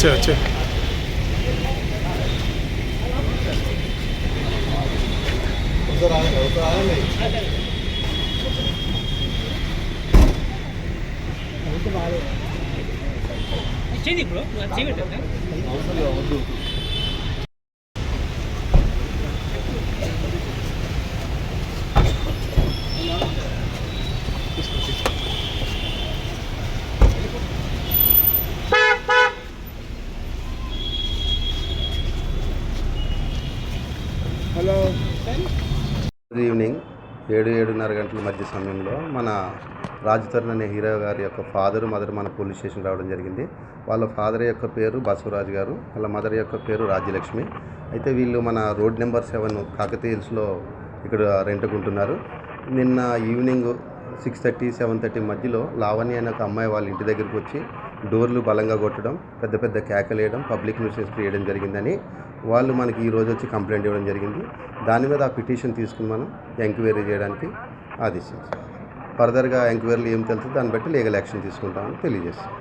వచ్చే ఇప్పుడు hello evening 7-7:30 గంటల మధ్య సమయంలో మన రాజ్ తరుణ్ అనే హీరో గారి యొక్క ఫాదర్ మదర్ మన పోలీస్ స్టేషన్ రావడం జరిగింది. వాళ్ళ ఫాదర్ యొక్క పేరు బసవరాజు గారు, వాళ్ళ మదర్ యొక్క పేరు రాజ్యలక్ష్మి. అయితే వీళ్ళు మన రోడ్ నెంబర్ 7 కాకతీయ హిల్స్లో ఇక్కడ రెంట్కుంటున్నారు. నిన్న ఈవినింగ్ 6:30, 7:30 మధ్యలో లావణ్య అనే ఒక అమ్మాయి వాళ్ళ ఇంటి దగ్గరికి వచ్చి డోర్లు బలంగా కొట్టడం, పెద్ద పెద్ద కేకలు వేయడం, పబ్లిక్ న్యూసెన్స్ క్రియేయడం జరిగిందని వాళ్ళు మనకి ఈరోజు వచ్చి కంప్లైంట్ ఇవ్వడం జరిగింది. దాని మీద ఆ పిటిషన్ తీసుకుని మనం ఎంక్వైరీ చేయడానికి ఆదేశించాం. ఫర్దర్గా ఎంక్వైరీలు ఏం తెలుస్తుందో దాన్ని బట్టి లీగల్ యాక్షన్ తీసుకుంటామని తెలియజేస్తాం.